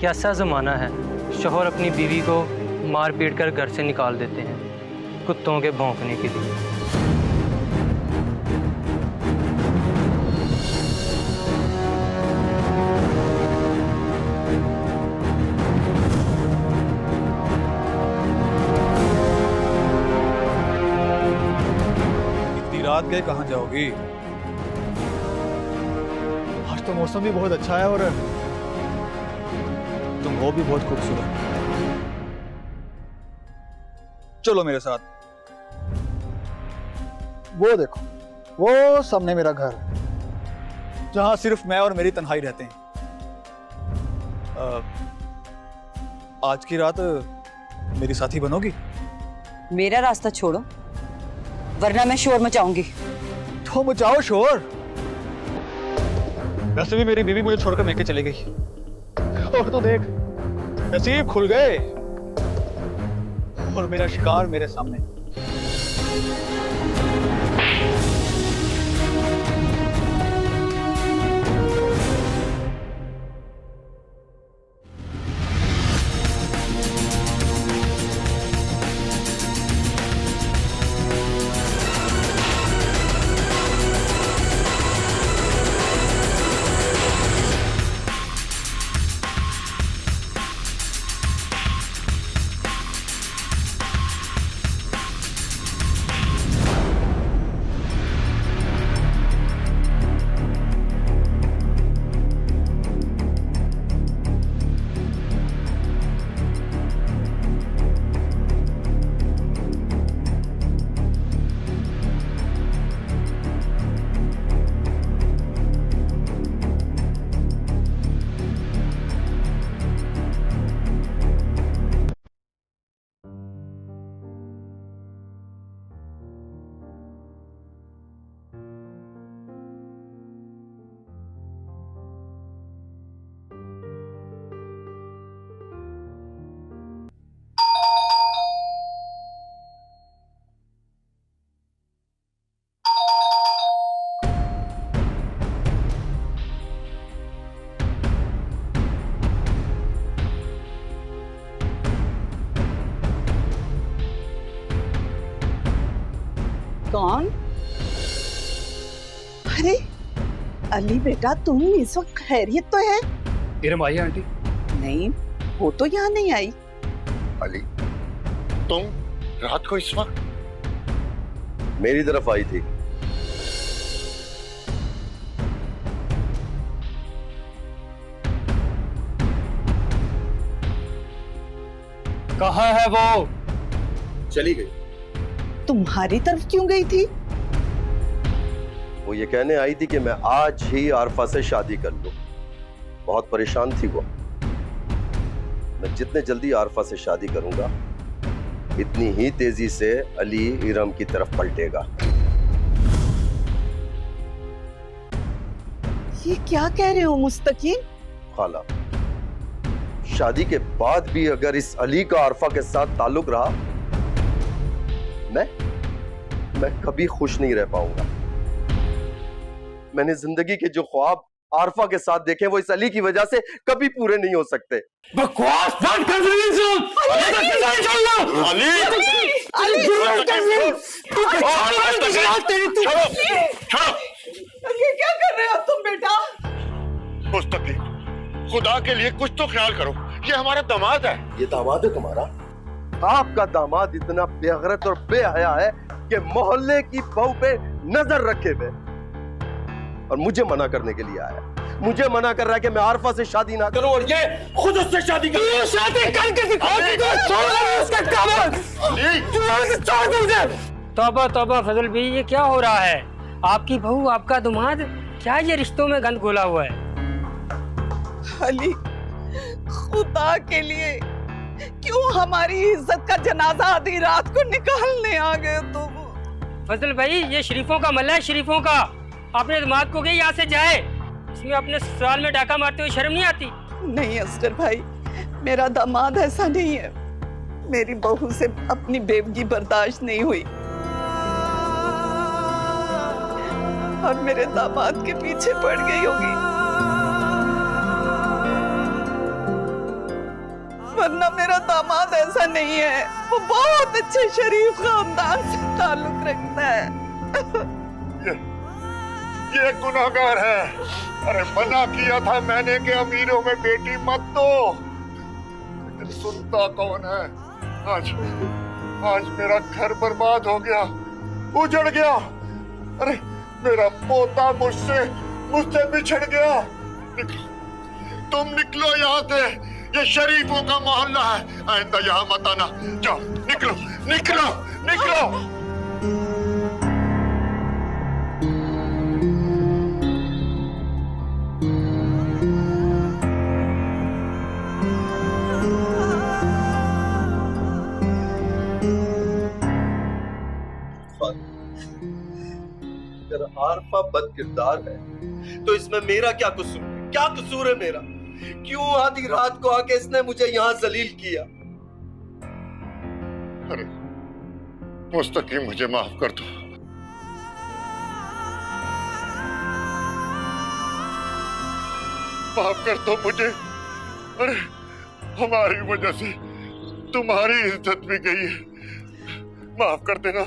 कैसा ज़माना है, शौहर अपनी बीवी को मार पीट कर घर से निकाल देते हैं कुत्तों के भौंकने के लिए। इतनी रात गए कहाँ जाओगी? आज तो मौसम भी बहुत अच्छा है और तुम हो भी बहुत खूबसूरत। चलो मेरे साथ। वो देखो, वो सामने मेरा घर है जहां सिर्फ मैं और मेरी तन्हाई रहते हैं। आज की रात मेरी साथी बनोगी? मेरा रास्ता छोड़ो वरना मैं शोर मचाऊंगी। तो मचाओ शोर। वैसे भी मेरी बीवी मुझे छोड़कर मैके चली गई और तो देख नसीब खुल गए और मेरा शिकार मेरे सामने। कौन? अरे अली बेटा, तुम इस वक्त खैरियत तो है? इरम आई है आंटी? नहीं, वो तो यहाँ नहीं आई। अली, तुम रात को इस वक्त मेरी तरफ आई थी? कहाँ है वो? चली गई। तुम्हारी तरफ क्यों गई थी? वो ये कहने आई थी कि मैं आज ही आरफा से शादी कर लूं। बहुत परेशान थी वो। मैं जितने जल्दी आरफा से शादी करूंगा इतनी ही तेजी से अली इरम की तरफ पलटेगा। ये क्या कह रहे हो मुस्तकीम? खाला, शादी के बाद भी अगर इस अली का आरफा के साथ ताल्लुक रहा मैं कभी खुश नहीं रह पाऊंगा। मैंने जिंदगी के जो ख्वाब आरफा के साथ देखे वो इस अली की वजह से कभी पूरे नहीं हो सकते। बकवास बंद कर दो। ये क्या कर रहे हो तुम बेटा? मुस्तकीम, खुदा के लिए कुछ तो ख्याल करो। ये हमारा दामाद है। ये दामाद है तुम्हारा? आपका दामाद इतना बेगैरत और बेहया है कि मोहल्ले की बहू पे नजर रखे हुए और मुझे मना करने के लिए आया। मुझे मना कर रहा है कि मैं आरफा से शादी ना करूं और ये खुद उससे शादी कर। शादी करके तौबा तौबा फजल भाई, ये क्या हो रहा है? आपकी बहू, आपका दामाद, क्या ये रिश्तों में गंद घोला हुआ है? अली, खुदा के लिए क्यों हमारी इज्जत का जनाजा आधी रात को निकालने आ गए तुम? फजल भाई, ये शरीफों का मल्ला है, शरीफों का। अपने दामाद को यहाँ से जाए, इसमें अपने ससुराल में डाका मारते हुए शर्म नहीं आती? नहीं असगर भाई, मेरा दामाद ऐसा नहीं है। मेरी बहू से अपनी बेवगी बर्दाश्त नहीं हुई और मेरे दामाद के पीछे पड़ गई होगी। वरना मेरा दामाद ऐसा नहीं है। वो बहुत अच्छे शरीफ खानदान से ताल्लुक रखता है। ये गुनाहगार है। अरे मना किया था मैंने कि अमीरों में बेटी मत दो, लेकिन सुनता कौन है। आज मेरा घर बर्बाद हो गया, उजड़ गया। अरे मेरा पोता मुझसे बिछड़ गया। निकलो, तुम निकलो यहाँ से। ये शरीफों का मोहल्ला है, आइंदा यहाँ मत आना। जाओ, निकलो निकलो निकलो। अगर आरफा बद किरदार है तो इसमें मेरा क्या कसूर है? क्या कसूर है मेरा? क्यों आधी रात को आके इसने मुझे यहाँ जलील किया? अरे मुस्तकीम, मुझे माफ कर दो। माफ कर दो मुझे। अरे हमारी वजह से तुम्हारी इज्जत भी गई है। माफ कर देना।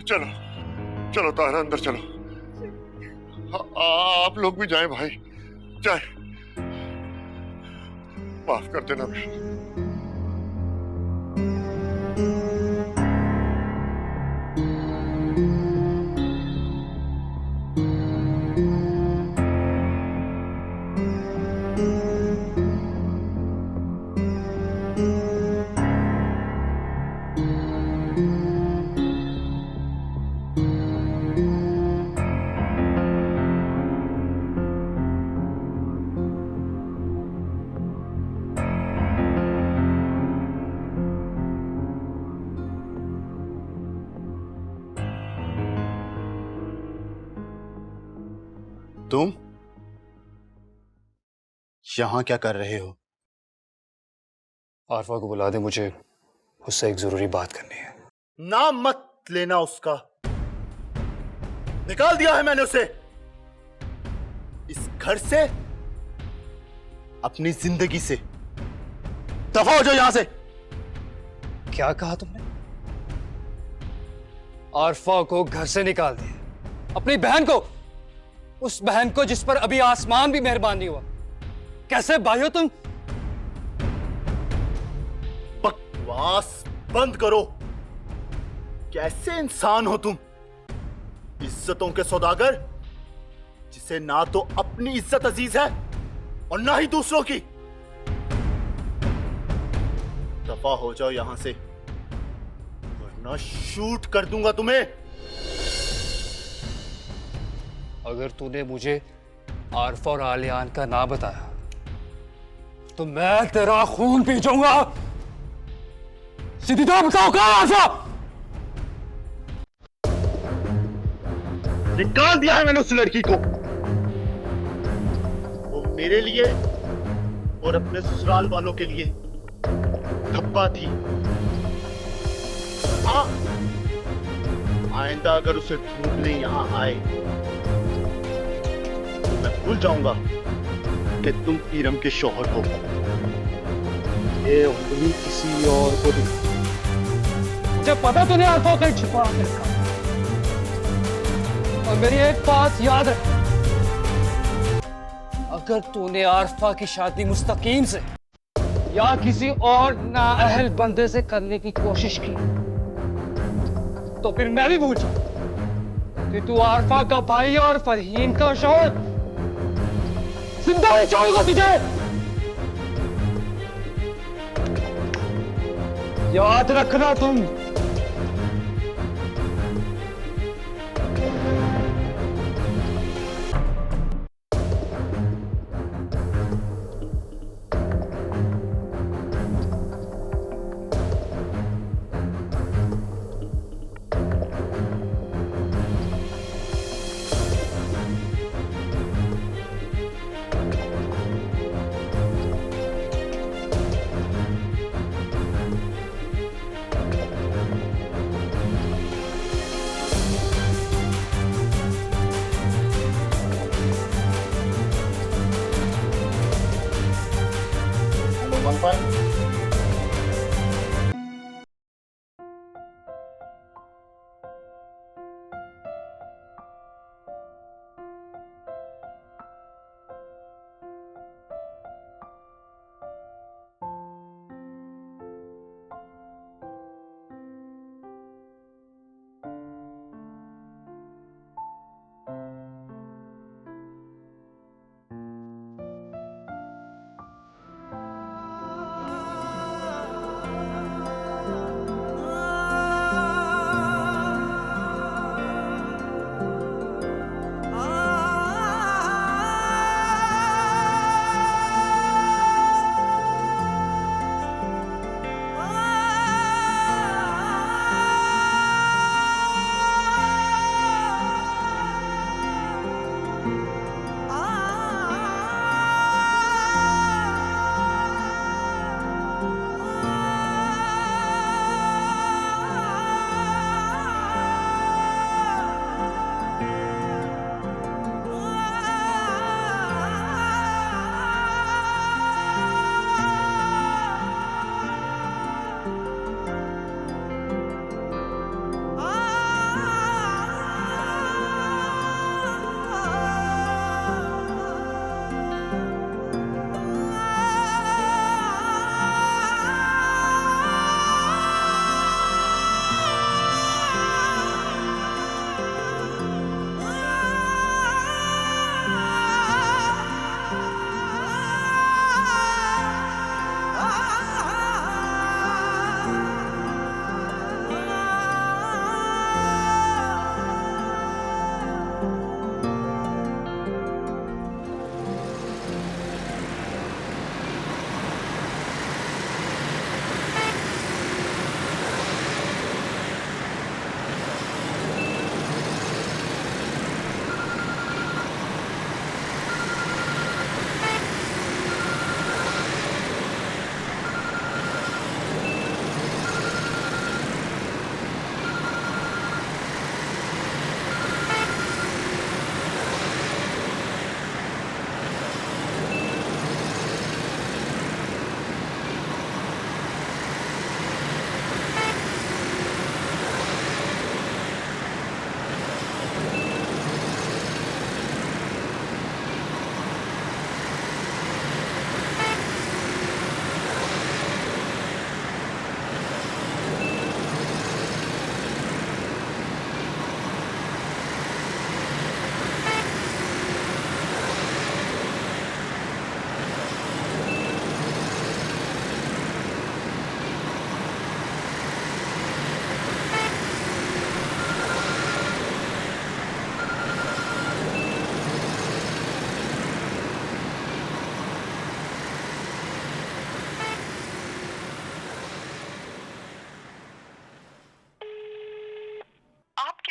चलो चलो तारा, अंदर चलो। आप लोग भी जाएं भाई, जाएं। माफ कर देना भाई। तुम यहां क्या कर रहे हो? आरफा को बुला दे, मुझे उससे एक जरूरी बात करनी है। नाम मत लेना उसका। निकाल दिया है मैंने उसे इस घर से, अपनी जिंदगी से। दफा हो जाओ यहां से। क्या कहा तुमने? आरफा को घर से निकाल दिया? अपनी बहन को, उस बहन को जिस पर अभी आसमान भी मेहरबान नहीं हुआ। कैसे भाई हो तुम? बकवास बंद करो। कैसे इंसान हो तुम? इज्जतों के सौदागर, जिसे ना तो अपनी इज्जत अजीज है और ना ही दूसरों की। दफा हो जाओ यहां से, वरना शूट कर दूंगा तुम्हें। अगर तूने मुझे आरफा और आलियान का ना बताया तो मैं तेरा खून पी जाऊंगा। सीधी तो बताओ कहां है आरफा? निकाल दिया है मैंने उस लड़की को। वो मेरे लिए और अपने ससुराल वालों के लिए धब्बा थी। हाँ, आइंदा अगर उसे ढूंढने यहां आए तो मैं भूल जाऊंगा कि तुम इरम के शौहर हो। ये उंगली किसी और को मुझे पता तूने आरफा को छिपा के रखा। और मेरी एक बात याद रख, अगर तूने आरफा की शादी मुस्तकीम से या किसी और नाअहल बंदे से करने की कोशिश की तो फिर मैं भी भूल जाऊं कि तू आरफा का भाई और फरहीन का शौहर। जिंदा नहीं छोड़ूंगा तुझे, याद रखना तुम। 15.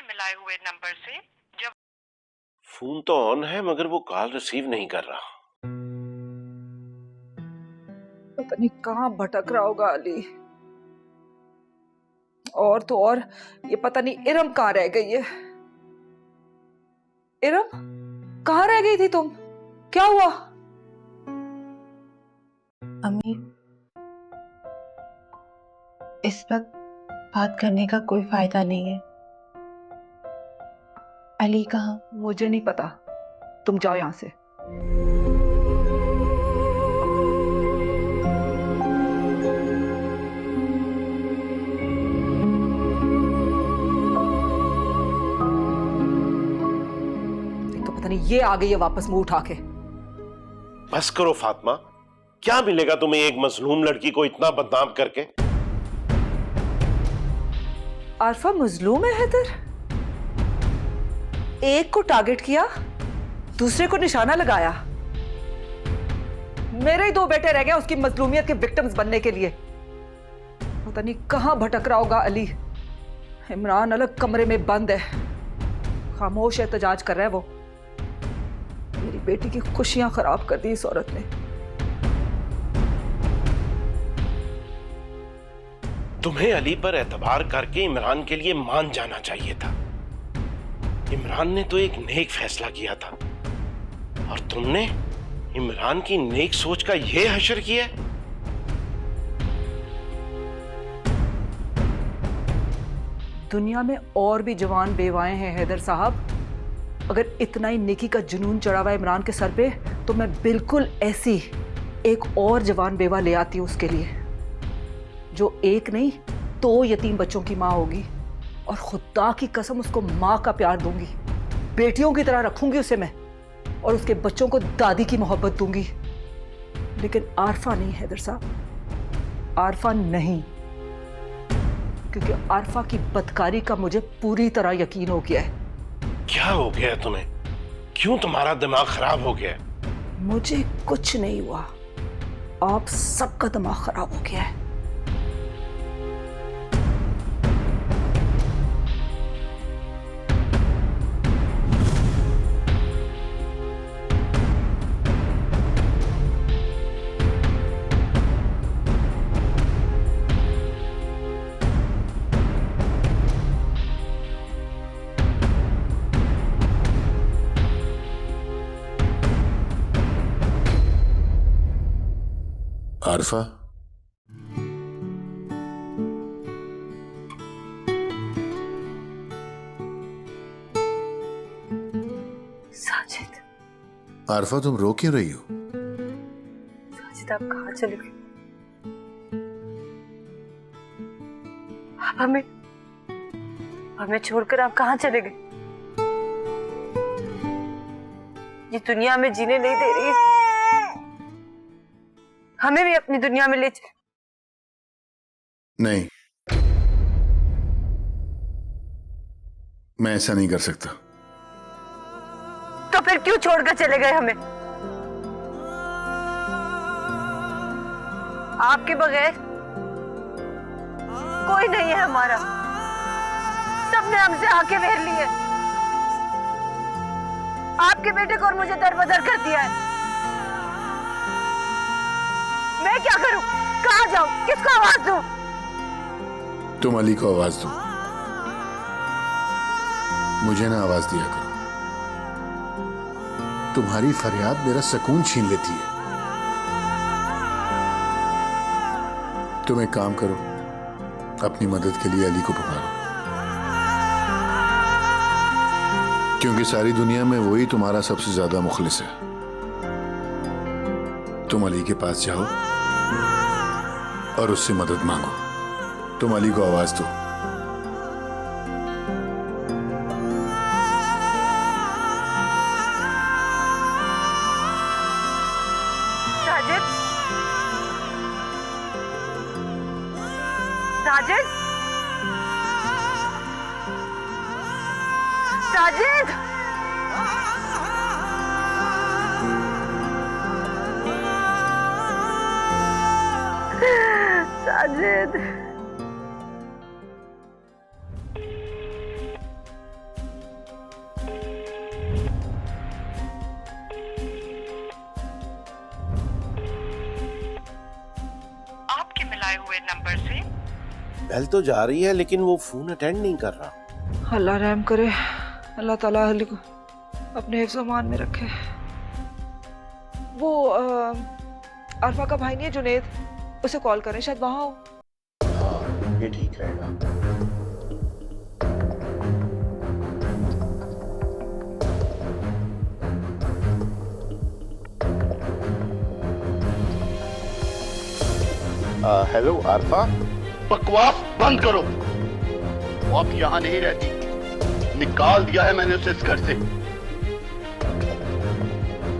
मिलाए हुए नंबर से जब फोन तो ऑन है मगर वो कॉल रिसीव नहीं कर रहा। पता नहीं कहाँ भटक रहा होगा अली। और तो और ये पता नहीं इरम कहाँ रह गई है। इरम कहाँ रह गई थी तुम? क्या हुआ? अम्मी, इस वक्त बात करने का कोई फायदा नहीं है। अली कहाँ? मुझे नहीं पता, तुम जाओ यहां से। तो पता नहीं ये आ गई है वापस मुंह उठा के। बस करो फातिमा, क्या मिलेगा तुम्हें एक मजलूम लड़की को इतना बदनाम करके? आरफा मजलूम है हैदर? एक को टारगेट किया, दूसरे को निशाना लगाया। मेरे ही दो बेटे रह गए उसकी मजलूमियत के विक्टिम्स बनने के लिए। पता नहीं कहां भटक रहा होगा अली। इमरान अलग कमरे में बंद है, खामोश एहतजाज कर रहा है वो। मेरी बेटी की खुशियां खराब कर दी इस औरत ने। तुम्हें अली पर एतबार करके इमरान के लिए मान जाना चाहिए था। इमरान ने तो एक नेक फैसला किया था और तुमने इमरान की नेक सोच का यह हशर किया। दुनिया में और भी जवान बेवाएं हैं हैदर साहब। अगर इतना ही नेकी का जुनून चढ़ा हुआ है इमरान के सर पे, तो मैं बिल्कुल ऐसी एक और जवान बेवा ले आती हूँ उसके लिए, जो एक नहीं 2 यतीम बच्चों की माँ होगी, और खुदा की कसम उसको माँ का प्यार दूंगी, बेटियों की तरह रखूंगी उसे मैं, और उसके बच्चों को दादी की मोहब्बत दूंगी। लेकिन आरफा नहीं हैदर साहब, आरफा नहीं, क्योंकि आरफा की बदकारी का मुझे पूरी तरह यकीन हो गया है। क्या हो गया तुम्हें? क्यों तुम्हारा दिमाग खराब हो गया? मुझे कुछ नहीं हुआ, आप सबका दिमाग खराब हो गया है। आरफा, साजिद, आरफा तुम रो क्यों रही हो? साजिद आप कहाँ चले गए? आप हमें छोड़कर आप कहाँ चले गए? ये दुनिया में जीने नहीं दे रही है, हमें भी अपनी दुनिया में ले चल। नहीं, मैं ऐसा नहीं कर सकता। तो फिर क्यों छोड़कर चले गए हमें? आपके बगैर कोई नहीं है हमारा, सबने हमसे आंखें फेर ली है। आपके बेटे को और मुझे दरबदर कर दिया है। मैं क्या करूं? कहां जाऊं? किसको आवाज दूं? तुम अली को आवाज दो, मुझे ना आवाज दिया करो। तुम्हारी फरियाद मेरा सुकून छीन लेती है। तुम एक काम करो, अपनी मदद के लिए अली को पुकारो, क्योंकि सारी दुनिया में वही तुम्हारा सबसे ज्यादा मुखलिस है। तुम अली के पास जाओ और उससे मदद मांगो। तुम अली को आवाज दो। साजिद, साजिद, साजिद, साजिद। आपके मिलाए हुए नंबर से बेल तो जा रही है लेकिन वो फोन अटेंड नहीं कर रहा। अल्लाह रहम करे, अल्लाह ताला अली को अपने हिफ्ज़ मान में रखे। वो आरफा का भाई नहीं है जुनेद, उसे कॉल करें, शायद वहां हो। हाँ, ये ठीक रहेगा। हेलो आरफा। बकवास बंद करो। वो अब यहाँ नहीं रहती, निकाल दिया है मैंने उसे इस घर से।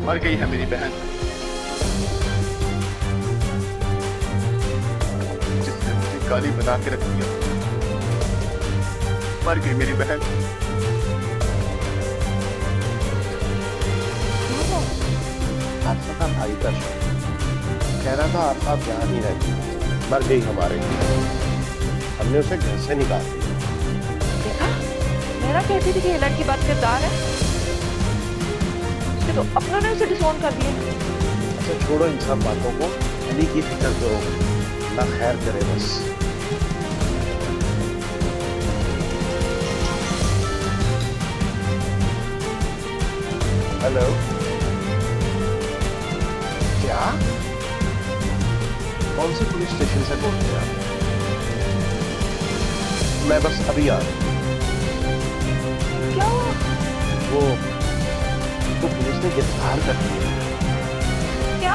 मर गई है मेरी बहन, जिसने मुझे गाली बना के रख दिया। मर गई मेरी बहन। आरफा का भाई का कह रहा था आरफा अब यहाँ नहीं रहती, मर गई हमारे लिए। हमने उसे घर से निकाल दिया। देखा, मेरा कहती थी कि ये लड़की बात किरदार है, उसके तो अपनों ने उसे डिसोन कर दिया। अच्छा छोड़ो इन सब बातों को, अली की फिक्र करो, अल्लाह खैर करे बस। हेलो, क्या? कौन से पुलिस स्टेशन से बोल रहे हैं आप? मैं बस अभी आ रहा क्या हुआ? हूं। वो पुलिस ने गिरफ्तार कर लिया। क्या?